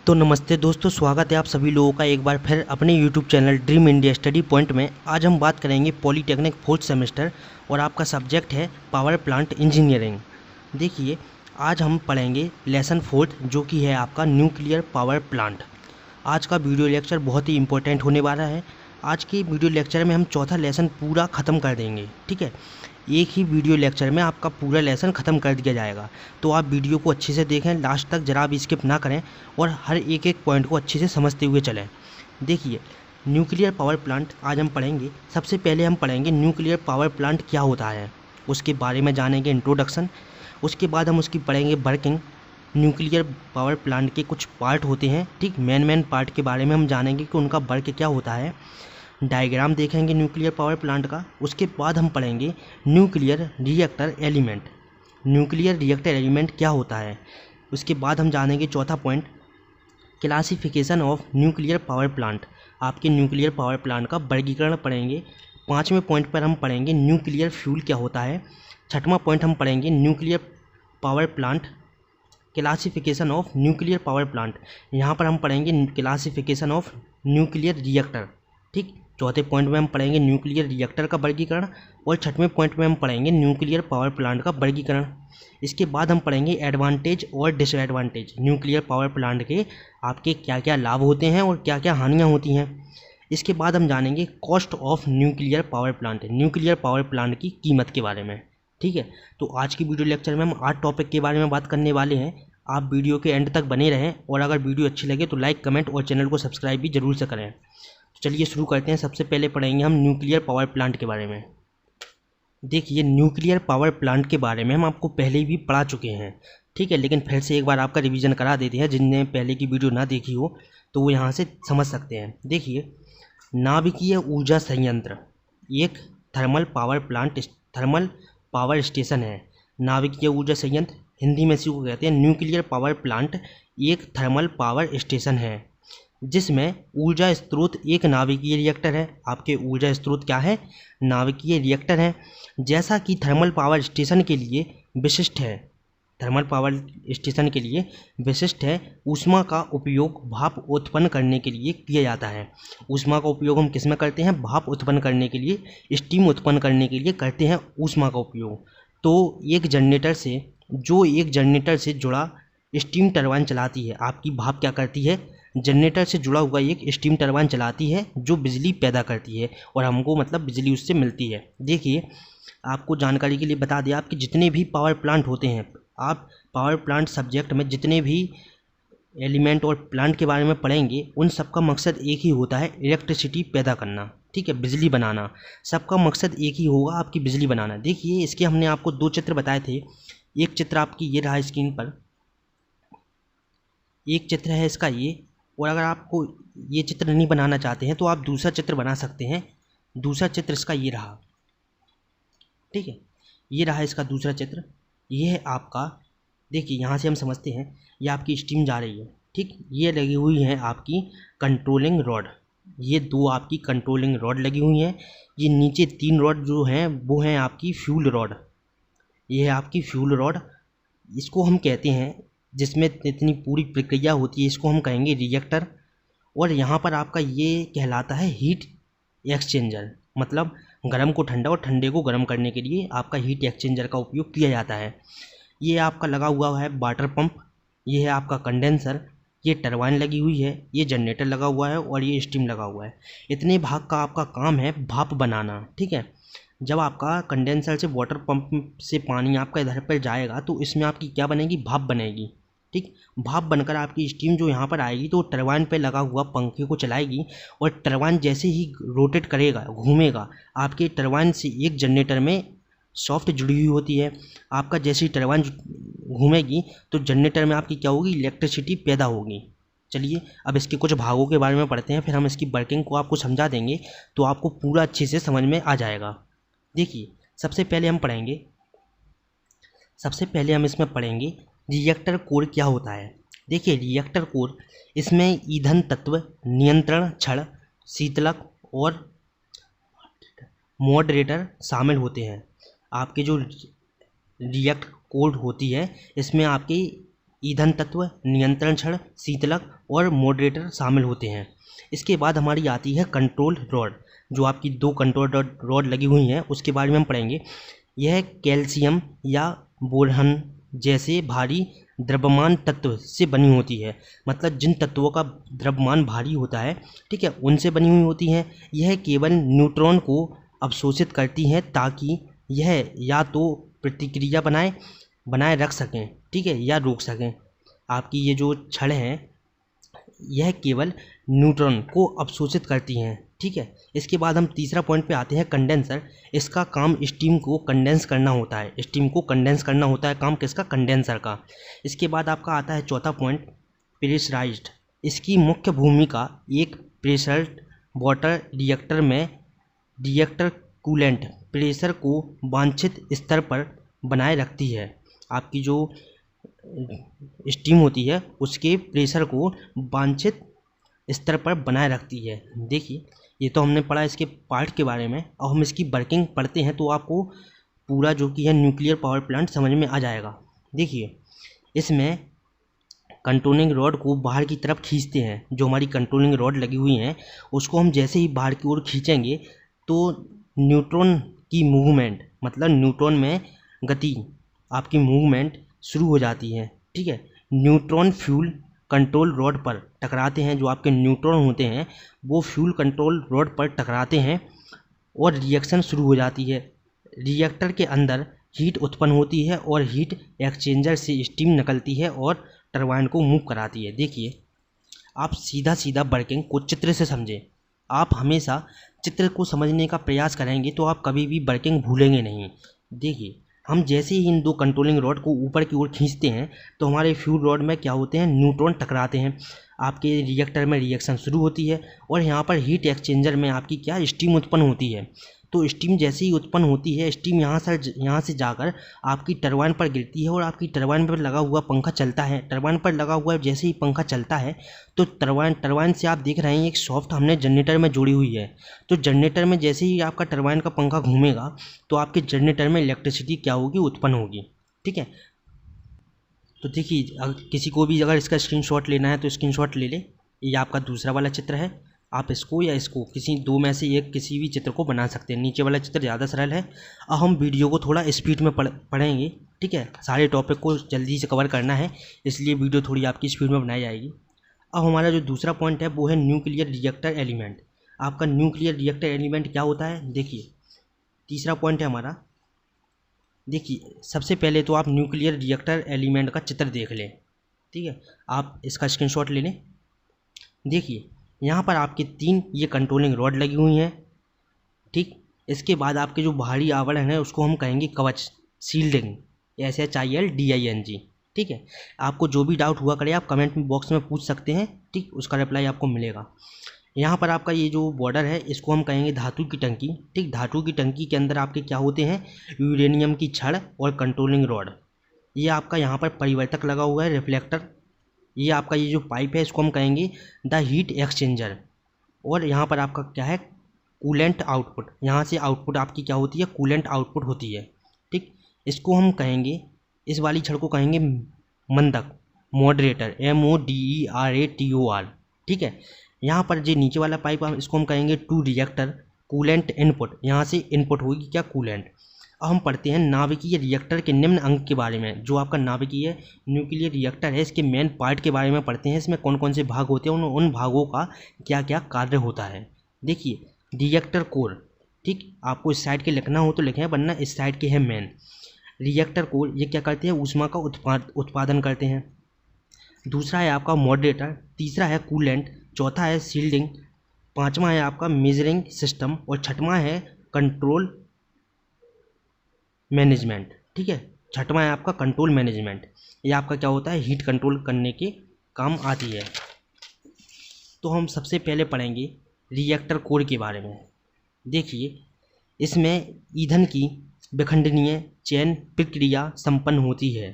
तो नमस्ते दोस्तों, स्वागत है आप सभी लोगों का एक बार फिर अपने YouTube channel dream India study point में। आज हम बात करेंगे पॉलीटेक्निक फोर्थ सेमेस्टर और आपका सब्जेक्ट है पावर प्लांट इंजीनियरिंग। देखिए, आज हम पढ़ेंगे लेसन फोर्थ जो कि है आपका न्यूक्लियर पावर प्लांट। आज का वीडियो लेक्चर बहुत ही इंपॉर्टेंट होने वाला है। आज के वीडियो लेक्चर में हम चौथा लेसन पूरा ख़त्म कर देंगे, ठीक है। एक ही वीडियो लेक्चर में आपका पूरा लेसन ख़त्म कर दिया जाएगा, तो आप वीडियो को अच्छे से देखें, लास्ट तक ज़रा भी स्किप ना करें और हर एक एक पॉइंट को अच्छे से समझते हुए चलें। देखिए, न्यूक्लियर पावर प्लांट आज हम पढ़ेंगे। सबसे पहले हम पढ़ेंगे न्यूक्लियर पावर प्लांट क्या होता है, उसके बारे में जानेंगे इंट्रोडक्शन। उसके बाद हम उसकी पढ़ेंगे वर्किंग। न्यूक्लियर पावर प्लांट के कुछ पार्ट होते हैं, ठीक, मेन पार्ट के बारे में हम जानेंगे कि उनका वर्क क्या होता है। डायग्राम देखेंगे न्यूक्लियर पावर प्लांट का। उसके बाद हम पढ़ेंगे nuclear reactor element. Nuclear reactor element क्या होता है। उसके बाद हम जानेंगे चौथा point, classification of nuclear power plant. आपके न्यूक्लियर पावर प्लांट का वर्गीकरण पढ़ेंगे। पाँचवें पॉइंट पर हम पढ़ेंगे न्यूक्लियर फ्यूल क्या होता है। छठवां पॉइंट हम पढ़ेंगे nuclear power plant classification of nuclear power plant. यहाँ पर हम पढ़ेंगे क्लासिफिकेशन ऑफ न्यूक्लियर रिएक्टर, ठीक। चौथे पॉइंट में हम पढ़ेंगे न्यूक्लियर रिएक्टर का वर्गीकरण और छठवें पॉइंट में हम पढ़ेंगे न्यूक्लियर पावर प्लांट का वर्गीकरण। इसके बाद हम पढ़ेंगे एडवांटेज और डिसएडवांटेज। न्यूक्लियर पावर प्लांट के आपके क्या क्या लाभ होते हैं और क्या क्या हानियाँ होती हैं। इसके बाद हम जानेंगे cost of nuclear power plant, nuclear power plant की कीमत के बारे में, ठीक है। तो आज की वीडियो लेक्चर में हम 8 टॉपिक के बारे में बात करने वाले हैं। आप वीडियो के एंड तक बने रहें और अगर वीडियो अच्छी लगे तो लाइक, कमेंट और चैनल को सब्सक्राइब भी जरूर से करें। तो चलिए शुरू करते हैं। सबसे पहले पढ़ेंगे हम न्यूक्लियर पावर प्लांट के बारे में। देखिए, न्यूक्लियर पावर प्लांट के बारे में हम आपको पहले भी पढ़ा चुके हैं, ठीक है, लेकिन फिर से एक बार आपका रिवीजन करा देते हैं। जिनने पहले की वीडियो ना देखी हो तो वो यहाँ से समझ सकते हैं। देखिए, नाभिकीय ऊर्जा संयंत्र एक थर्मल पावर स्टेशन है। नाभिकीय ऊर्जा संयंत्र हिंदी में इसी को कहते हैं। न्यूक्लियर पावर प्लांट एक थर्मल पावर स्टेशन है जिसमें ऊर्जा स्रोत एक नाभिकीय रिएक्टर है। आपके ऊर्जा स्रोत क्या है? नाभिकीय रिएक्टर है। जैसा कि थर्मल पावर स्टेशन के लिए विशिष्ट है, थर्मल पावर स्टेशन के लिए विशिष्ट है, ऊष्मा का उपयोग भाप उत्पन्न करने के लिए किया जाता है। ऊष्मा का उपयोग हम किस में करते हैं? भाप उत्पन्न करने के लिए, स्टीम उत्पन्न करने के लिए करते हैं ऊष्मा का उपयोग। तो एक जनरेटर से जुड़ा स्टीम टरबाइन चलाती है। आपकी भाप क्या करती है? जनरेटर से जुड़ा हुआ एक स्टीम टरबाइन चलाती है जो बिजली पैदा करती है और हमको मतलब बिजली उससे मिलती है। देखिए, आपको जानकारी के लिए बता दें, आपके जितने भी पावर प्लांट होते हैं, आप पावर प्लांट सब्जेक्ट में जितने भी एलिमेंट और प्लांट के बारे में पढ़ेंगे, उन सबका मकसद एक ही होता है, इलेक्ट्रिसिटी पैदा करना, ठीक है, बिजली बनाना। सबका मकसद एक ही होगा, आपकी बिजली बनाना। देखिए, इसके हमने आपको 2 चित्र बताए थे। एक चित्र आपकी ये रहा स्क्रीन पर, एक चित्र है इसका ये। और अगर आपको ये चित्र नहीं बनाना चाहते हैं तो आप दूसरा चित्र बना सकते हैं। दूसरा चित्र इसका ये रहा, ठीक है, ये रहा इसका दूसरा चित्र। ये है आपका, देखिए यहाँ से हम समझते हैं, ये आपकी स्टीम जा रही है, ठीक। ये लगी हुई है आपकी कंट्रोलिंग रॉड, ये 2 आपकी कंट्रोलिंग रॉड लगी हुई हैं। ये नीचे 3 रॉड जो हैं वो हैं आपकी फ्यूल रॉड। ये है आपकी फ्यूल रॉड, इसको हम कहते हैं, जिसमें इतनी पूरी प्रक्रिया होती है, इसको हम कहेंगे रिएक्टर। और यहाँ पर आपका ये कहलाता है हीट एक्सचेंजर, मतलब गर्म को ठंडा और ठंडे को गर्म करने के लिए आपका हीट एक्सचेंजर का उपयोग किया जाता है। ये आपका लगा हुआ है वाटर पंप, ये है आपका कंडेंसर, ये टरबाइन लगी हुई है, ये जनरेटर लगा हुआ है और ये स्टीम लगा हुआ है। इतने भाग का आपका काम है भाप बनाना, ठीक है। जब आपका कंडेंसर से वाटर पंप से पानी आपका इधर पर जाएगा तो इसमें आपकी क्या बनेगी? भाप बनेगी, ठीक। भाप बनकर आपकी स्टीम जो यहाँ पर आएगी तो टरबाइन पे लगा हुआ पंखे को चलाएगी और टरबाइन जैसे ही रोटेट करेगा, घूमेगा, आपके टरबाइन से एक जनरेटर में सॉफ्ट जुड़ी हुई होती है। आपका जैसे ही टरबाइन घूमेगी तो जनरेटर में आपकी क्या होगी? इलेक्ट्रिसिटी पैदा होगी। चलिए, अब इसके कुछ भागों के बारे में पढ़ते हैं, फिर हम इसकी वर्किंग को आपको समझा देंगे तो आपको पूरा अच्छे से समझ में आ जाएगा। देखिए, सबसे पहले हम इसमें पढ़ेंगे रिएक्टर कोर क्या होता है। देखिए, रिएक्टर कोर, इसमें ईंधन तत्व, नियंत्रण छड़, शीतलक और मॉडरेटर शामिल होते हैं। आपके जो रिएक्टर कोर होती है, इसमें आपकी ईंधन तत्व, नियंत्रण छड़, शीतलक और मॉडरेटर शामिल होते हैं। इसके बाद हमारी आती है कंट्रोल रॉड, जो आपकी 2 कंट्रोल रॉड लगी हुई हैं उसके बारे में हम पढ़ेंगे। यह कैल्शियम या बोरॉन जैसे भारी द्रव्यमान तत्व से बनी होती है, मतलब जिन तत्वों का द्रव्यमान भारी होता है, ठीक है, उनसे बनी हुई होती हैं। यह केवल न्यूट्रॉन को अवशोषित करती हैं ताकि यह या तो प्रतिक्रिया बनाए रख सकें, ठीक है, या रोक सकें। आपकी ये जो छड़ हैं यह केवल न्यूट्रॉन को अवशोषित करती हैं, ठीक है। इसके बाद हम तीसरा पॉइंट पे आते हैं, कंडेंसर। इसका काम स्टीम को कंडेंस करना होता है, स्टीम को कंडेंस करना होता है काम किसका, कंडेंसर का। इसके बाद आपका आता है चौथा पॉइंट, प्रेशराइज्ड। इसकी मुख्य भूमिका एक प्रेशर्ड वाटर रिएक्टर में रिएक्टर कूलेंट प्रेशर को वांछित स्तर पर बनाए रखती है। आपकी जो स्टीम होती है उसके प्रेशर को वांछित स्तर पर बनाए रखती है। देखिए, ये तो हमने पढ़ा इसके पार्ट के बारे में। अब हम इसकी वर्किंग पढ़ते हैं तो आपको पूरा जो कि है न्यूक्लियर पावर प्लांट समझ में आ जाएगा। देखिए, इसमें कंट्रोलिंग रॉड को बाहर की तरफ खींचते हैं। जो हमारी कंट्रोलिंग रॉड लगी हुई हैं उसको हम जैसे ही बाहर की ओर खींचेंगे तो न्यूट्रॉन की मूवमेंट, मतलब न्यूट्रॉन में गति, आपकी मूवमेंट शुरू हो जाती है, ठीक है। न्यूट्रॉन फ्यूल कंट्रोल रॉड पर टकराते हैं। जो आपके न्यूट्रॉन होते हैं वो फ्यूल कंट्रोल रॉड पर टकराते हैं और रिएक्शन शुरू हो जाती है। रिएक्टर के अंदर हीट उत्पन्न होती है और हीट एक्सचेंजर से स्टीम निकलती है और टरबाइन को मूव कराती है। देखिए, आप सीधा सीधा वर्किंग को चित्र से समझें। आप हमेशा चित्र को समझने का प्रयास करेंगे तो आप कभी भी वर्किंग भूलेंगे नहीं। देखिए, हम जैसे ही इन 2 कंट्रोलिंग रॉड को ऊपर की ओर खींचते हैं तो हमारे फ्यूल रॉड में क्या होते हैं, न्यूट्रॉन टकराते हैं। आपके रिएक्टर में रिएक्शन शुरू होती है और यहाँ पर हीट एक्सचेंजर में आपकी क्या स्टीम उत्पन्न होती है। तो स्टीम जैसे ही उत्पन्न होती है, स्टीम यहाँ से जाकर आपकी टरबाइन पर गिरती है और आपकी टरबाइन पर लगा हुआ पंखा चलता है। टरबाइन पर लगा हुआ जैसे ही पंखा चलता है तो टरबाइन से आप देख रहे हैं एक सॉफ्ट हमने जनरेटर में जोड़ी हुई है। तो जनरेटर में जैसे ही आपका टरबाइन का पंखा घूमेगा तो आपके जनरेटर में इलेक्ट्रिसिटी क्या होगी, उत्पन्न होगी, ठीक है। तो देखिए, अगर किसी को भी अगर इसका स्क्रीनशॉट लेना है तो स्क्रीनशॉट ले ले। ये आपका दूसरा वाला चित्र है। आप इसको या इसको किसी 2 में से एक किसी भी चित्र को बना सकते हैं। नीचे वाला चित्र ज़्यादा सरल है। अब हम वीडियो को थोड़ा स्पीड में पढ़ेंगे, ठीक है। सारे टॉपिक को जल्दी से कवर करना है इसलिए वीडियो थोड़ी आपकी स्पीड में बनाई जाएगी। अब हमारा जो दूसरा पॉइंट है वो है न्यूक्लियर रिएक्टर एलिमेंट। आपका न्यूक्लियर रिएक्टर एलिमेंट क्या होता है, देखिए तीसरा पॉइंट है हमारा। देखिए, सबसे पहले तो आप न्यूक्लियर रिएक्टर एलिमेंट का चित्र देख लें, ठीक है। आप इसका स्क्रीनशॉट ले लें। देखिए, यहाँ पर आपके 3 ये कंट्रोलिंग रॉड लगी हुई हैं, ठीक। इसके बाद आपके जो बाहरी आवरण है उसको हम कहेंगे कवच, शील्डिंग, SHILDING, ठीक है। आपको जो भी डाउट हुआ करे आप कमेंट बॉक्स में पूछ सकते हैं, ठीक, उसका रिप्लाई आपको मिलेगा। यहाँ पर आपका ये जो बॉर्डर है इसको हम कहेंगे धातु की टंकी, ठीक। धातु की टंकी के अंदर आपके क्या होते हैं, यूरेनियम की छड़ और कंट्रोलिंग रॉड। ये आपका यहाँ पर परिवर्तक लगा हुआ है, रिफ्लेक्टर। ये आपका ये जो पाइप है इसको हम कहेंगे द हीट एक्सचेंजर। और यहाँ पर आपका क्या है, कूलेंट आउटपुट। यहाँ से आउटपुट आपकी क्या होती है, कूलेंट आउटपुट होती है, ठीक। इसको हम कहेंगे, इस वाली छड़ को कहेंगे मंदक, मॉडरेटर, MODERATOR, ठीक है। यहाँ पर जो नीचे वाला पाइप इसको हम कहेंगे टू रिएक्टर कूलेंट इनपुट। यहाँ से इनपुट होगी क्या, कूलेंट। अब हम पढ़ते हैं नाभिकीय रिएक्टर के निम्न अंग के बारे में। जो आपका नाभिकीय न्यूक्लियर रिएक्टर है इसके मेन पार्ट के बारे में पढ़ते हैं। इसमें कौन कौन से भाग होते हैं, उन भागों का क्या क्या कार्य होता है। देखिए, रिएक्टर कोर, ठीक, आपको इस साइड के लिखना हो तो लिखें वरना इस साइड के है मेन। रिएक्टर कोर ये क्या करते हैं, ऊष्मा का उत्पादन करते हैं। दूसरा है आपका मॉडरेटर, तीसरा है कूलेंट, चौथा है शील्डिंग, पाँचवा है आपका मेजरिंग सिस्टम और छठवां है कंट्रोल मैनेजमेंट, ठीक है। छठवां है आपका कंट्रोल मैनेजमेंट। ये आपका क्या होता है, हीट कंट्रोल करने के काम आती है। तो हम सबसे पहले पढ़ेंगे रिएक्टर कोर के बारे में। देखिए, इसमें ईंधन की विखंडनीय चयन प्रक्रिया संपन्न होती है।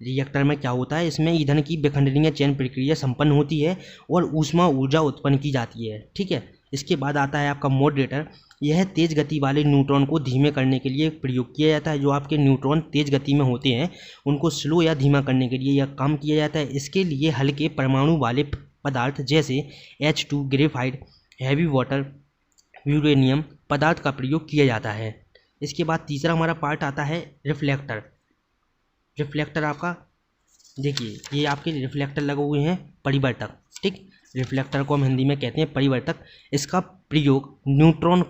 रिएक्टर में क्या होता है, इसमें ईंधन की विखंडनीय चयन प्रक्रिया संपन्न होती है और ऊष्मा ऊर्जा उत्पन्न की जाती है, ठीक है। इसके बाद आता है आपका मॉडरेटर। यह तेज़ गति वाले न्यूट्रॉन को धीमे करने के लिए प्रयोग किया जाता है। जो आपके न्यूट्रॉन तेज़ गति में होते हैं उनको स्लो या धीमा करने के लिए यह काम किया जाता है। इसके लिए हल्के परमाणु वाले पदार्थ जैसे H2, graphite, heavy water, uranium पदार्थ का प्रयोग किया जाता है। इसके बाद तीसरा हमारा पार्ट आता है रिफ्लेक्टर। रिफ्लेक्टर आपका देखिए, ये आपके रिफ्लेक्टर लगे हुए हैं परिवर्तक, ठीक। रिफ्लेक्टर को हम हिंदी में कहते हैं परिवर्तक। इसका प्रयोग न्यूट्रॉन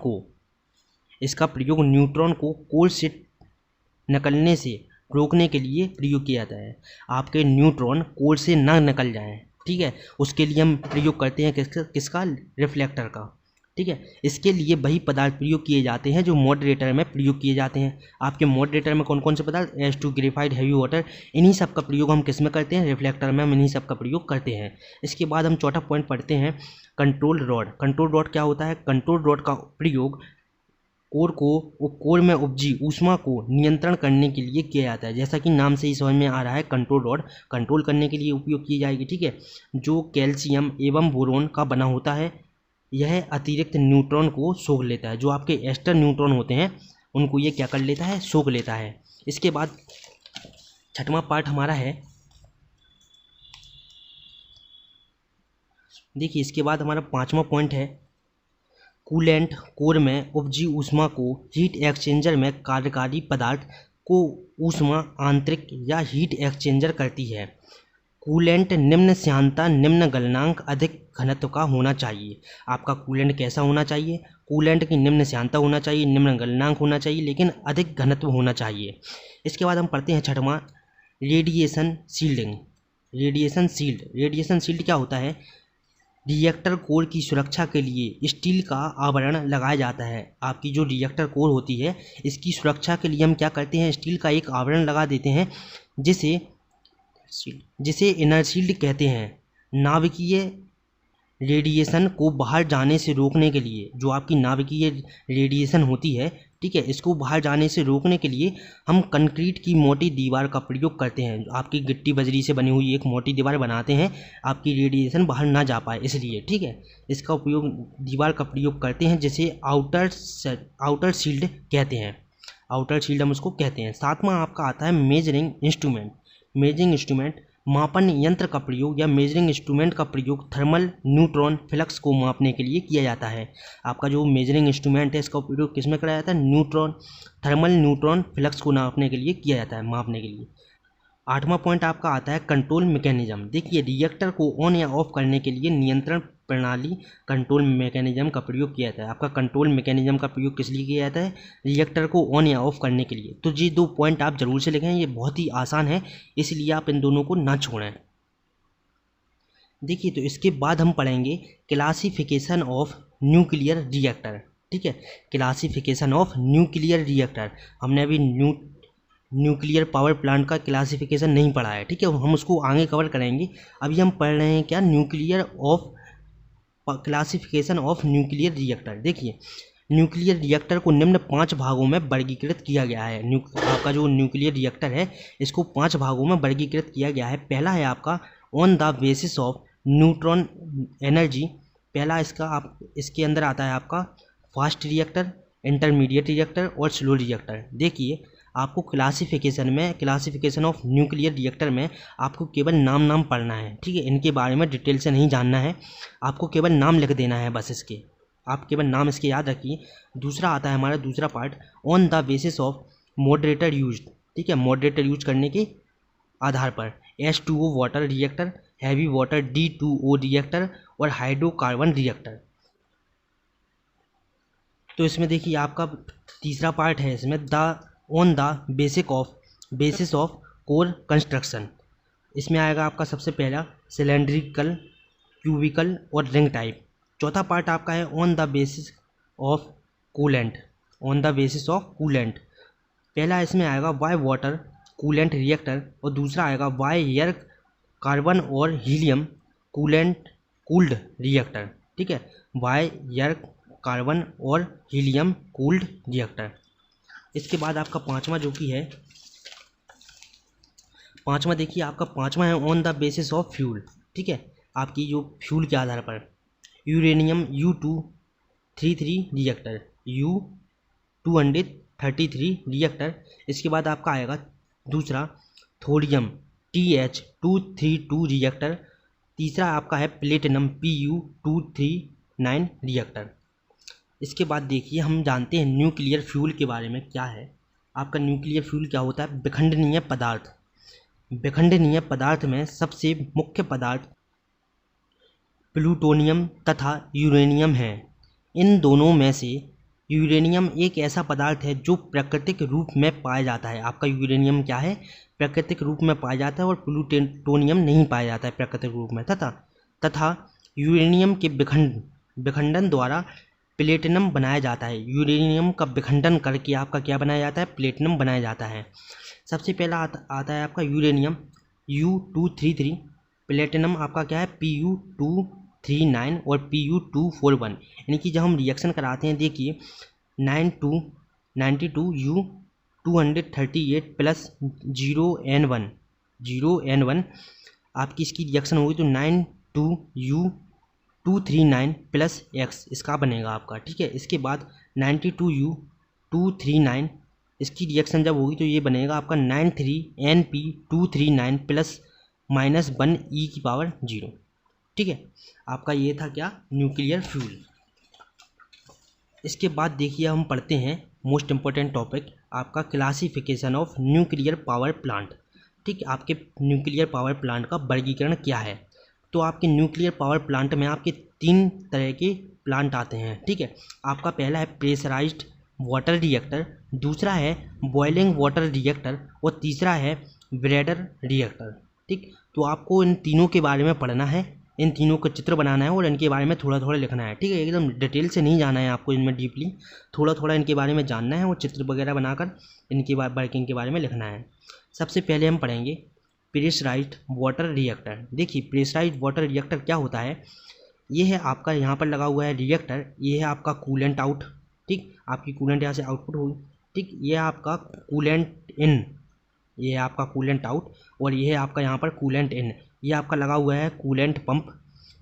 को कोर से निकलने से रोकने के लिए प्रयोग किया जाता है। आपके न्यूट्रॉन कोर से ना निकल जाएं, ठीक है, उसके लिए हम प्रयोग करते हैं किसका रिफ्लेक्टर का, ठीक है। इसके लिए वही पदार्थ प्रयोग किए जाते हैं जो मॉडरेटर में प्रयोग किए जाते हैं। आपके मॉडरेटर में कौन कौन से पदार्थ, H2, ग्रेफाइट, हैवी वाटर, इन्हीं सब का प्रयोग हम किस में करते हैं, रिफ्लेक्टर में हम इन्हीं सब का प्रयोग करते हैं। इसके बाद हम चौथा पॉइंट पढ़ते हैं कंट्रोल रॉड। कंट्रोल रॉड क्या होता है? कंट्रोल रॉड का प्रयोग कोर में उपजी ऊष्मा को नियंत्रण करने के लिए किया जाता है। जैसा कि नाम से ही समझ में आ रहा है, कंट्रोल रॉड कंट्रोल करने के लिए उपयोग की जाएगी, ठीक है। जो कैल्शियम एवं बोरोन का बना होता है, यह अतिरिक्त न्यूट्रॉन को सोख लेता है। जो आपके एस्टर न्यूट्रॉन होते हैं उनको ये क्या कर लेता है, सोख लेता है। इसके बाद छठवां पार्ट हमारा है, देखिए इसके बाद हमारा पांचवा पॉइंट है कूलेंट। कोर में उपजी ऊष्मा को हीट एक्सचेंजर में कार्यकारी पदार्थ को ऊष्मा आंतरिक या हीट एक्सचेंजर करती है। कूलेंट निम्न श्यानता, निम्न गलनांक, अधिक घनत्व का होना चाहिए। आपका कूलेंट कैसा होना चाहिए? कूलेंट की निम्न श्यानता होना चाहिए, निम्न गलनांक होना चाहिए, लेकिन अधिक घनत्व होना चाहिए। इसके बाद हम पढ़ते हैं छठवां रेडिएशन शील्डिंग। रेडिएशन शील्ड क्या होता है? रिएक्टर कोर की सुरक्षा के लिए स्टील का आवरण लगाया जाता है। आपकी जो रिएक्टर कोर होती है इसकी सुरक्षा के लिए हम क्या करते हैं, स्टील का एक आवरण लगा देते हैं जिसे इनर शील्ड कहते हैं। नाभिकीय रेडिएशन को बाहर जाने से रोकने के लिए, जो आपकी नाभिकीय रेडिएशन होती है, ठीक है, इसको बाहर जाने से रोकने के लिए हम कंक्रीट की मोटी दीवार का प्रयोग करते हैं। आपकी गिट्टी बजरी से बनी हुई एक मोटी दीवार बनाते हैं आपकी रेडिएशन बाहर ना जा पाए इसलिए, ठीक है। इसका उपयोग दीवार का प्रयोग करते हैं जिसे आउटर शील्ड कहते हैं। आउटर शील्ड हम उसको कहते हैं। सातवां आपका आता है मेजरिंग इंस्ट्रूमेंट। मापन यंत्र का प्रयोग या मेजरिंग इंस्ट्रूमेंट का प्रयोग थर्मल न्यूट्रॉन फ्लक्स को मापने के लिए किया जाता है। आपका जो मेजरिंग इंस्ट्रूमेंट है इसका उपयोग किस में कराया जाता है? थर्मल न्यूट्रॉन फ्लक्स को नापने के लिए किया जाता है, मापने के लिए। आठवां पॉइंट आपका आता है कंट्रोल मैकेनिज्म। देखिए रिएक्टर को ऑन या ऑफ करने के लिए नियंत्रण प्रणाली कंट्रोल मैकेनिज्म का प्रयोग किया जाता है। आपका कंट्रोल मैकेनिज्म का प्रयोग किस लिए किया जाता है? रिएक्टर को ऑन या ऑफ करने के लिए। तो ये दो पॉइंट आप जरूर से लिखें, ये बहुत ही आसान है, इसलिए आप इन दोनों को ना छोड़ें। देखिए तो इसके बाद हम पढ़ेंगे क्लासिफिकेशन ऑफ न्यूक्लियर रिएक्टर, ठीक है। क्लासिफिकेशन ऑफ न्यूक्लियर रिएक्टर, हमने अभी न्यूक्लियर पावर प्लांट का क्लासिफिकेशन नहीं पढ़ा है, ठीक है, हम उसको आगे कवर करेंगे। अभी हम पढ़ रहे हैं क्या, क्लासिफिकेशन ऑफ न्यूक्लियर रिएक्टर। देखिए न्यूक्लियर रिएक्टर को निम्न 5 भागों में वर्गीकृत किया गया है। आपका जो न्यूक्लियर रिएक्टर है इसको 5 भागों में वर्गीकृत किया गया है। पहला है आपका on the basis of neutron energy. पहला इसके अंदर आता है आपका फास्ट रिएक्टर, इंटरमीडिएट रिएक्टर और स्लो रिएक्टर। देखिए आपको क्लासिफिकेशन ऑफ न्यूक्लियर रिएक्टर में आपको केवल नाम पढ़ना है, ठीक है, इनके बारे में डिटेल से नहीं जानना है, आपको केवल नाम लिख देना है बस इसके, आप केवल नाम इसके याद रखिए। दूसरा आता है हमारा दूसरा part on the basis of moderator use, ठीक है, मॉडरेटर यूज करने के आधार पर H2O water reactor, heavy water D2O reactor और हाइड्रोकार्बन रिएक्टर। तो इसमें देखिए आपका तीसरा पार्ट है इसमें on the basis of core construction. इसमें आएगा आपका सबसे पहला सिलेंड्रिकल, क्यूबिकल और रिंग टाइप। चौथा पार्ट आपका है on the basis of coolant. पहला इसमें आएगा वाई वाटर कूलेंट रिएक्टर और दूसरा आएगा वाई एयर कार्बन और हीलियम कूल्ड रिएक्टर, ठीक है, वाई एयर कार्बन और हीलियम कूल्ड रिएक्टर। इसके बाद आपका पांचवा देखिए आपका पांचवा है on the basis of fuel, ठीक है, आपकी जो फ्यूल के आधार पर uranium U233 reactor. U233 reactor. इसके बाद आपका आएगा दूसरा थोरियम TH232 रिएक्टर। तीसरा आपका है प्लेटिनम PU239 रिएक्टर। इसके बाद देखिए हम जानते हैं न्यूक्लियर फ्यूल के बारे में क्या है। आपका न्यूक्लियर फ्यूल क्या होता है? विखंडनीय पदार्थ। विखंडनीय पदार्थ में सबसे मुख्य पदार्थ प्लूटोनियम तथा यूरेनियम है। इन दोनों में से यूरेनियम एक ऐसा पदार्थ है जो प्राकृतिक रूप में पाया जाता है। आपका यूरेनियम क्या है? प्राकृतिक रूप में पाया जाता है, और प्लूटोनियम नहीं पाया जाता है प्राकृतिक रूप में। तथा यूरेनियम के विखंडन द्वारा प्लेटिनम बनाया जाता है। यूरेनियम का विखंडन करके आपका क्या बनाया जाता है? प्लेटिनम बनाया जाता है। सबसे पहला आता है आपका यूरेनियम U233। प्लेटिनम आपका क्या है? PU239 और PU241। यानी कि जब हम रिएक्शन कराते हैं, देखिए 92U238 प्लस 0N1 आपकी इसकी रिएक्शन होगी तो 92U239 प्लस X इसका बनेगा आपका। ठीक है, इसके बाद 92U239 इसकी रिएक्शन जब होगी तो ये बनेगा आपका 93NP239 प्लस -1e⁻0। ठीक है, आपका ये था क्या? Nuclear fuel. इसके बाद देखिए हम पढ़ते हैं मोस्ट इम्पोर्टेंट टॉपिक आपका classification of nuclear power plant. ठीक है, आपके न्यूक्लियर पावर प्लांट का वर्गीकरण क्या है? तो आपके न्यूक्लियर पावर प्लांट में आपके 3 तरह के प्लांट आते हैं। ठीक है, आपका पहला है प्रेशराइज्ड वाटर रिएक्टर, दूसरा है बॉइलिंग वाटर रिएक्टर और तीसरा है ब्रेडर रिएक्टर। ठीक, तो आपको इन तीनों के बारे में पढ़ना है, इन तीनों का चित्र बनाना है और इनके बारे में थोड़ा थोड़ा लिखना है। ठीक है, एकदम डिटेल से नहीं जाना है आपको इनमें डीपली, थोड़ा थोड़ा इनके बारे में जानना है और चित्र वगैरह बनाकर इनकी वर्किंग के बारे में लिखना है। सबसे पहले हम पढ़ेंगे प्रेशराइज्ड वाटर रिएक्टर। देखिए प्रेशराइज्ड वाटर रिएक्टर क्या होता है? ये है आपका यहाँ पर लगा हुआ है रिएक्टर, ये है आपका कूलेंट आउट। ठीक, आपकी कूलेंट यहाँ से आउटपुट होगी। ठीक, ये है आपका कूलेंट इन, ये है आपका कूलेंट आउट, और ये है आपका यहाँ पर कूलेंट इन। ये आपका लगा हुआ है कूलेंट पंप,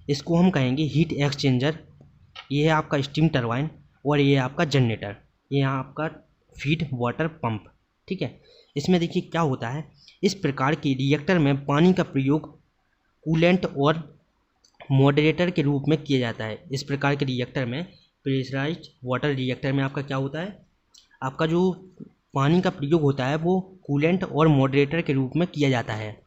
इसको हम कहेंगे हीट एक्सचेंजर। ये है आपका स्टीम टरबाइन और ये है आपका जनरेटर, ये यहाँ आपका फीड वाटर पंप। ठीक है, इसमें देखिए क्या होता है, इस प्रकार के रिएक्टर में पानी का प्रयोग कूलेंट और मॉडरेटर के रूप में किया जाता है। इस प्रकार के रिएक्टर में, प्रेशराइज्ड वाटर रिएक्टर में आपका क्या होता है? आपका जो पानी का प्रयोग होता है वो कूलेंट और मॉडरेटर के रूप में किया जाता है।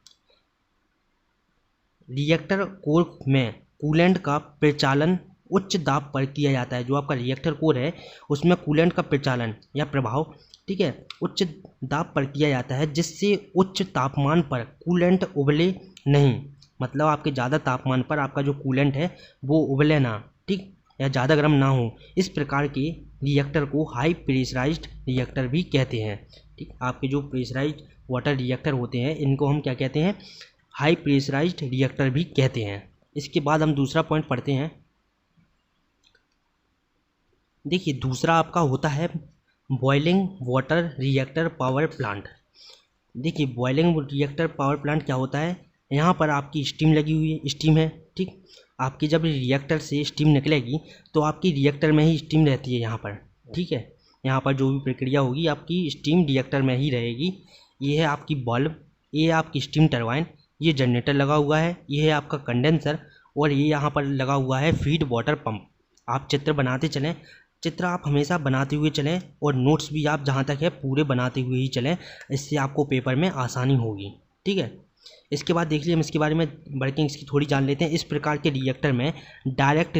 रिएक्टर कोर में कूलेंट का प्रचालन उच्च दाब पर किया जाता है। जो आपका रिएक्टर कोर है उसमें कूलेंट का प्रचालन या प्रभाव, ठीक है, उच्च दाब पर किया जाता है, जिससे उच्च तापमान पर कूलेंट उबले नहीं। मतलब आपके ज़्यादा तापमान पर आपका जो कूलेंट है वो उबले ना, ठीक, या ज़्यादा गर्म ना हो। इस प्रकार के रिएक्टर को हाई प्रेशराइज्ड रिएक्टर भी कहते हैं। ठीक, आपके जो प्रेशराइज्ड वाटर रिएक्टर होते हैं इनको हम क्या कहते हैं? हाई प्रेशराइज्ड रिएक्टर भी कहते हैं। इसके बाद हम दूसरा पॉइंट पढ़ते हैं। देखिए दूसरा आपका होता है boiling water reactor power plant. देखिए बॉइलिंग रिएक्टर पावर प्लांट क्या होता है? यहाँ पर आपकी स्टीम लगी हुई है, स्टीम है। ठीक, आपकी जब रिएक्टर से स्टीम निकलेगी तो आपकी रिएक्टर में ही स्टीम रहती है यहाँ पर। ठीक है, यहाँ पर जो भी प्रक्रिया होगी आपकी स्टीम रिएक्टर में ही रहेगी। ये है आपकी बल्ब, ये है आपकी स्टीम टरबाइन, ये जनरेटर लगा हुआ है, ये है आपका कंडेंसर, और ये यहाँ पर लगा हुआ है फीड वाटर पंप। आप चित्र बनाते चलें, चित्र आप हमेशा बनाते हुए चलें, और नोट्स भी आप जहाँ तक है पूरे बनाते हुए ही चलें, इससे आपको पेपर में आसानी होगी। ठीक है, इसके बाद देख लिए हम इसके बारे में वर्किंग इसकी थोड़ी जान लेते हैं। इस प्रकार के रिएक्टर में डायरेक्ट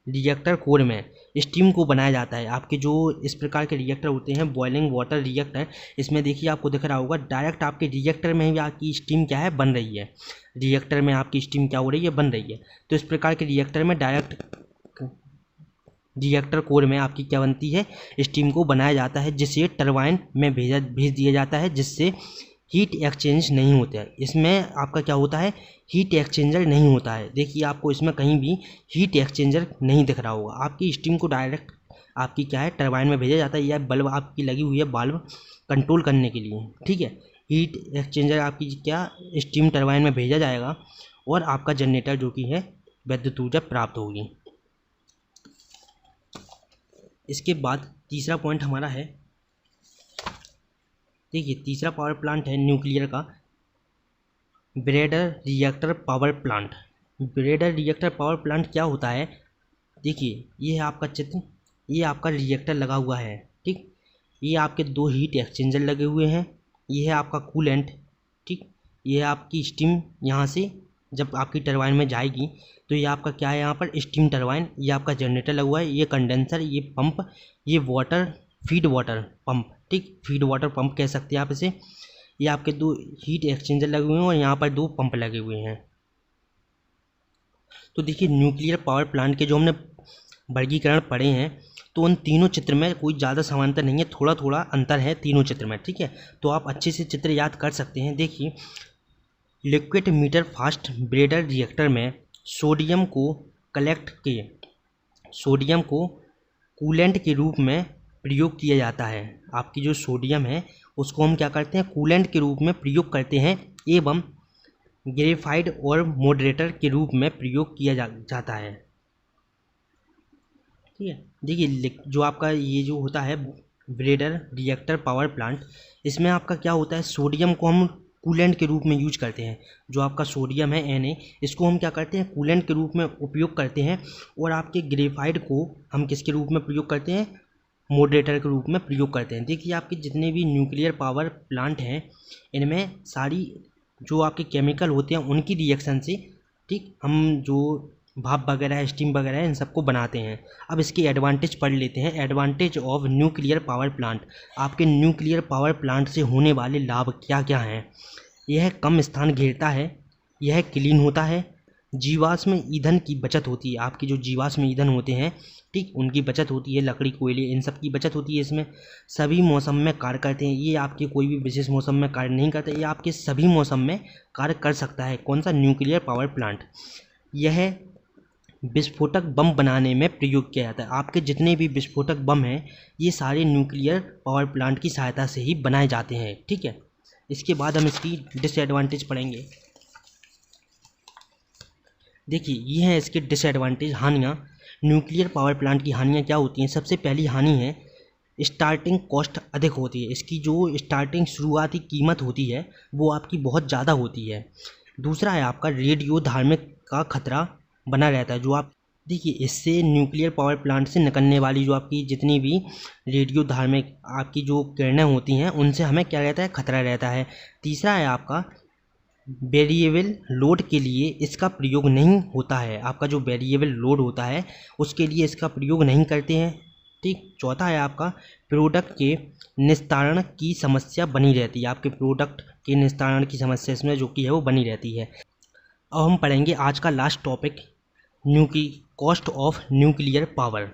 रिएक्टर कोर में स्टीम को बनाया जाता है। आपके जो इस प्रकार के रिएक्टर होते हैं बॉइलिंग वाटर रिएक्टर, इसमें देखिए आपको दिख रहा होगा डायरेक्ट आपके रिएक्टर में ही आपकी स्टीम क्या है? बन रही है। रिएक्टर में आपकी स्टीम क्या हो रही है? बन रही है। तो इस प्रकार के रिएक्टर में डायरेक्ट रिएक्टर कोर में आपकी क्या बनती है? स्टीम को बनाया जाता है, जिसे टरबाइन में भेज दिया जाता है, जिससे हीट एक्सचेंज नहीं होता है। इसमें आपका क्या होता है? हीट एक्सचेंजर नहीं होता है। देखिए आपको इसमें कहीं भी हीट एक्सचेंजर नहीं दिख रहा होगा। आपकी स्टीम को डायरेक्ट आपकी क्या है? टरबाइन में भेजा जाता है, या बल्ब आपकी लगी हुई है बाल्ब कंट्रोल करने के लिए। ठीक है, हीट एक्सचेंजर आपकी क्या स्टीम टरबाइन में भेजा जाएगा, और आपका जनरेटर जो कि है विद्युत ऊर्जा प्राप्त होगी। इसके बाद तीसरा पॉइंट हमारा है, देखिए तीसरा पावर प्लांट है न्यूक्लियर का bladder reactor power plant. Bladder reactor power plant क्या होता है, देखिए ये है आपका चित्र, ये आपका रिएक्टर लगा हुआ है, ठीक। ये आपके 2 हीट एक्सचेंजर लगे हुए हैं, ये है आपका कूलेंट, ठीक। ये है आपकी स्टीम, यहाँ से जब आपकी टरबाइन में जाएगी तो ये आपका क्या है, यहाँ पर स्टीम टरबाइन, ये आपका जनरेटर लगा हुआ है, ये कंडेंसर, ये पंप, ये वाटर फीड वाटर पंप, ठीक, फीड वाटर पंप कह सकते हैं आप इसे। ये आपके 2 हीट एक्सचेंजर लगे हुए हैं और यहाँ पर 2 पंप लगे हुए हैं। तो देखिए न्यूक्लियर पावर प्लांट के जो हमने वर्गीकरण पढ़े हैं, तो उन तीनों चित्र में कोई ज़्यादा समानता नहीं है, थोड़ा थोड़ा अंतर है तीनों चित्र में, ठीक है। तो आप अच्छे से चित्र याद कर सकते हैं। देखिए liquid metal fast breeder reactor में सोडियम को कूलेंट के रूप में प्रयोग किया जाता है। आपकी जो सोडियम है उसको हम क्या करते हैं, कूलेंट के रूप में प्रयोग करते हैं एवं ग्रेफाइड और मॉडरेटर के रूप में प्रयोग किया जाता है, ठीक है। देखिए जो आपका ये जो होता है ब्रेडर रिएक्टर पावर प्लांट, इसमें आपका क्या होता है, सोडियम को हम कूलेंट के रूप में यूज करते हैं। जो आपका सोडियम है Na, इसको हम क्या करते हैं, कूलेंट के रूप में उपयोग करते हैं। और आपके ग्रेफाइड को हम किसके रूप में प्रयोग करते हैं, मॉडरेटर के रूप में प्रयोग करते हैं। देखिए आपके जितने भी न्यूक्लियर पावर प्लांट हैं, इनमें सारी जो आपके केमिकल होते हैं उनकी रिएक्शन से, ठीक, हम जो भाप वगैरह है, स्टीम वगैरह है, इन सबको बनाते हैं। अब इसके एडवांटेज पढ़ लेते हैं। Advantage of nuclear power plant, आपके न्यूक्लियर पावर प्लांट से होने वाले लाभ क्या क्या हैं। यह कम स्थान घेरता है, यह क्लीन होता है, जीवाश्म ईंधन की बचत होती है। आपके जो जीवाश्म ईंधन होते हैं, ठीक, उनकी बचत होती है, लकड़ी कोयले इन सब की बचत होती है इसमें। सभी मौसम में कार्य करते हैं, ये आपके कोई भी विशेष मौसम में कार्य नहीं करते, ये आपके सभी मौसम में कार्य कर सकता है। कौन सा, न्यूक्लियर पावर प्लांट। यह विस्फोटक बम बनाने में प्रयोग किया जाता है। आपके जितने भी विस्फोटक बम हैं ये सारे न्यूक्लियर पावर प्लांट की सहायता से ही बनाए जाते हैं, ठीक है। इसके बाद हम इसकी डिसएडवांटेज पढ़ेंगे। देखिए ये हैं इसके डिसएडवांटेज, हानियाँ। न्यूक्लियर पावर प्लांट की हानियाँ क्या होती हैं। सबसे पहली हानि है स्टार्टिंग कॉस्ट अधिक होती है। इसकी जो स्टार्टिंग शुरुआती कीमत होती है वो आपकी बहुत ज़्यादा होती है। दूसरा है आपका रेडियो धार्मिक का खतरा बना रहता है। जो आप देखिए इससे न्यूक्लियर पावर प्लांट से निकलने वाली जो आपकी जितनी भी रेडियो धार्मिक आपकी जो किरणें होती हैं उनसे हमें क्या रहता है, खतरा रहता है। तीसरा है आपका वेरिएबल लोड के लिए इसका प्रयोग नहीं होता है। आपका जो वेरिएबल लोड होता है उसके लिए इसका प्रयोग नहीं करते हैं, ठीक। चौथा है आपका प्रोडक्ट के निस्तारण की समस्या बनी रहती है। आपके प्रोडक्ट के निस्तारण की समस्या इसमें जो कि है वो बनी रहती है। अब हम पढ़ेंगे आज का last topic, cost of nuclear power.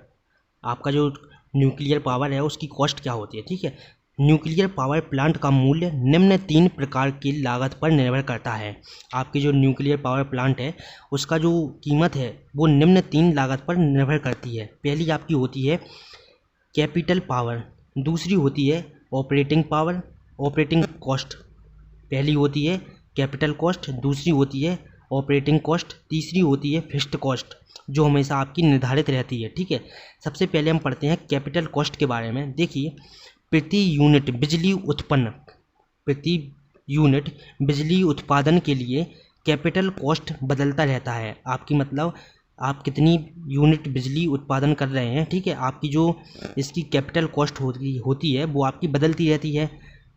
आपका जो न्यूक्लियर पावर है उसकी कॉस्ट क्या होती है, ठीक है। न्यूक्लियर पावर प्लांट का मूल्य निम्न 3 प्रकार की लागत पर निर्भर करता है। आपकी जो न्यूक्लियर पावर प्लांट है उसका जो कीमत है वो निम्न 3 लागत पर निर्भर करती है। पहली आपकी होती है कैपिटल पावर, दूसरी होती है ऑपरेटिंग पावर, ऑपरेटिंग कॉस्ट। पहली होती है कैपिटल कॉस्ट, दूसरी होती है ऑपरेटिंग कॉस्ट, तीसरी होती है फिक्स्ड कॉस्ट जो हमेशा आपकी निर्धारित रहती है, ठीक है। सबसे पहले हम पढ़ते हैं कैपिटल कॉस्ट के बारे में। देखिए प्रति यूनिट बिजली उत्पादन के लिए कैपिटल कॉस्ट बदलता रहता है। आपकी मतलब आप कितनी यूनिट बिजली उत्पादन कर रहे हैं, ठीक है, आपकी जो इसकी कैपिटल कॉस्ट होती है वो आपकी बदलती रहती है।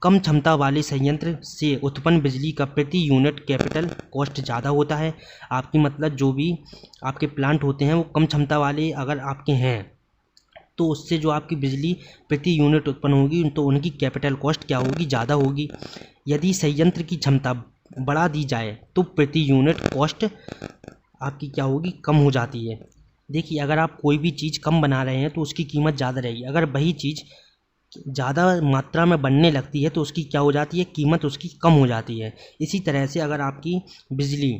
कम क्षमता वाले संयंत्र से उत्पन्न बिजली का प्रति यूनिट कैपिटल कॉस्ट ज़्यादा होता है। आपकी मतलब जो भी आपके प्लांट होते हैं वो कम क्षमता वाले अगर आपके हैं तो उससे जो आपकी बिजली प्रति यूनिट उत्पन्न होगी तो उनकी कैपिटल कॉस्ट क्या होगी, ज़्यादा होगी। यदि संयंत्र की क्षमता बढ़ा दी जाए तो प्रति यूनिट कॉस्ट आपकी क्या होगी, कम हो जाती है। देखिए अगर आप कोई भी चीज़ कम बना रहे हैं तो उसकी कीमत ज़्यादा रहेगी। अगर वही चीज़ ज़्यादा मात्रा में बनने लगती है तो उसकी क्या हो जाती है, कीमत उसकी कम हो जाती है। इसी तरह से अगर आपकी बिजली,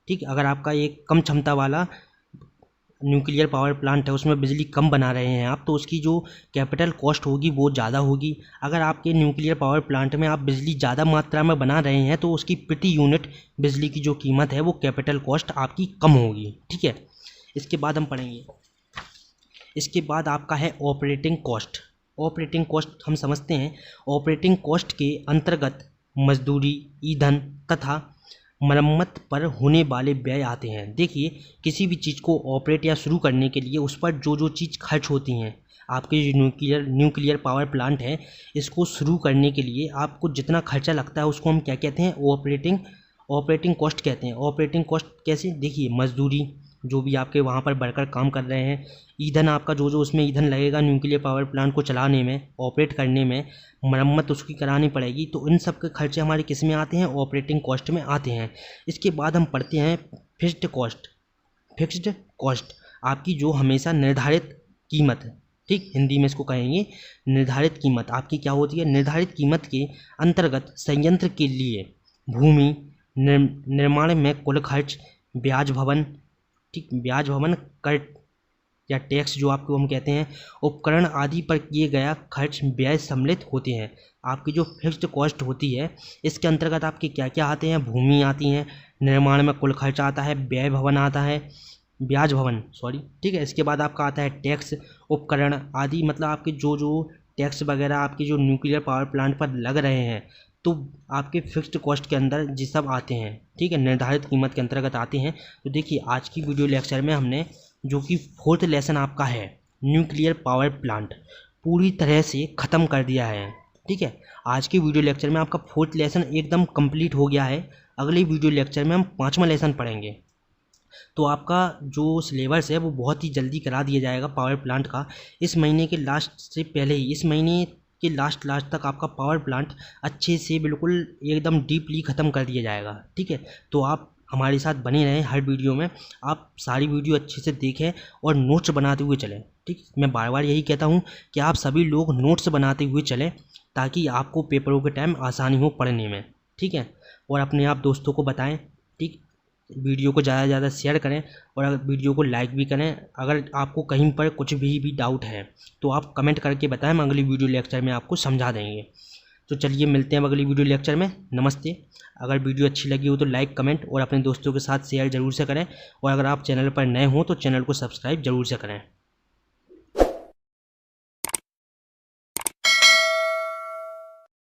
ठीक, अगर आपका एक कम क्षमता वाला न्यूक्लियर पावर प्लांट है उसमें बिजली कम बना रहे हैं आप, तो उसकी जो कैपिटल कॉस्ट होगी वो ज़्यादा होगी। अगर आपके न्यूक्लियर पावर प्लांट में आप बिजली ज़्यादा मात्रा में बना रहे हैं तो उसकी प्रति यूनिट बिजली की जो कीमत है वो कैपिटल कॉस्ट आपकी कम होगी, ठीक है। इसके बाद हम पढ़ेंगे इसके बाद आपका है ऑपरेटिंग कॉस्ट। ऑपरेटिंग कॉस्ट हम समझते हैं, ऑपरेटिंग कॉस्ट के अंतर्गत मजदूरी, ईंधन तथा मरम्मत पर होने वाले व्यय आते हैं। देखिए, किसी भी चीज़ को ऑपरेट या शुरू करने के लिए उस पर जो जो चीज़ खर्च होती हैं, आपके जो न्यूक्लियर पावर प्लांट है, इसको शुरू करने के लिए आपको जितना खर्चा लगता है उसको हम क्या कहते हैं, ऑपरेटिंग कॉस्ट कहते हैं। ऑपरेटिंग कॉस्ट कैसे, देखिए, मजदूरी जो भी आपके वहाँ पर वर्कर काम कर रहे हैं, ईंधन आपका जो जो उसमें ईंधन लगेगा न्यूक्लियर पावर प्लांट को चलाने में, ऑपरेट करने में, मरम्मत उसकी करानी पड़ेगी, तो इन सब के खर्चे हमारे किस में आते हैं, ऑपरेटिंग कॉस्ट में आते हैं। इसके बाद हम पढ़ते हैं फिक्स्ड कॉस्ट। फिक्स्ड कॉस्ट आपकी जो हमेशा निर्धारित कीमत है, ठीक, हिंदी में इसको कहेंगे निर्धारित कीमत। आपकी क्या होती है, निर्धारित कीमत के अंतर्गत संयंत्र के लिए भूमि निर्माण में कुल खर्च, ब्याज भवन, ठीक, ब्याज भवन, कर या टैक्स जो आपको हम कहते हैं, उपकरण आदि पर किए गया खर्च व्यय सम्मिलित होते हैं। आपकी जो फिक्स्ड कॉस्ट होती है इसके अंतर्गत आपके क्या क्या आते हैं, भूमि आती हैं, निर्माण में कुल खर्च आता है, व्यय भवन आता है, ब्याज भवन सॉरी, ठीक है। इसके बाद आपका आता है टैक्स, उपकरण आदि, मतलब आपके जो जो टैक्स वगैरह आपके जो न्यूक्लियर पावर प्लांट पर लग रहे हैं, तो आपके फिक्स्ड कॉस्ट के अंदर ये सब आते हैं, ठीक है, निर्धारित कीमत के अंतर्गत आते हैं। तो देखिए, आज की वीडियो लेक्चर में हमने जो कि 4th लेसन आपका है न्यूक्लियर पावर प्लांट, पूरी तरह से ख़त्म कर दिया है, ठीक है। आज के वीडियो लेक्चर में आपका 4th लेसन एकदम कंप्लीट हो गया है। अगले वीडियो लेक्चर में हम 5वां लेसन पढ़ेंगे, तो आपका जो सिलेबस है वो बहुत ही जल्दी करा दिया जाएगा पावर प्लांट का। इस महीने के लास्ट से पहले ही, इस महीने के लास्ट तक आपका पावर प्लांट अच्छे से बिल्कुल एकदम डीपली ख़त्म कर दिया जाएगा, ठीक है। तो आप हमारे साथ बने रहें, हर वीडियो में आप सारी वीडियो अच्छे से देखें और नोट्स बनाते हुए चलें, ठीक। मैं बार बार यही कहता हूँ कि आप सभी लोग नोट्स बनाते हुए चलें ताकि आपको पेपरों के टाइम आसानी हो पढ़ने में, ठीक है। और अपने आप दोस्तों को बताएं, ठीक, वीडियो को ज़्यादा से ज़्यादा शेयर करें और अगर वीडियो को लाइक भी करें। अगर आपको कहीं पर कुछ भी डाउट है तो आप कमेंट करके बताएं, हम अगली वीडियो लेक्चर में आपको समझा देंगे। तो चलिए मिलते हैं अगली वीडियो लेक्चर में, नमस्ते। अगर वीडियो अच्छी लगी हो तो लाइक, कमेंट और अपने दोस्तों के साथ शेयर ज़रूर से करें, और अगर आप चैनल पर नए हो तो चैनल को सब्सक्राइब ज़रूर से करें।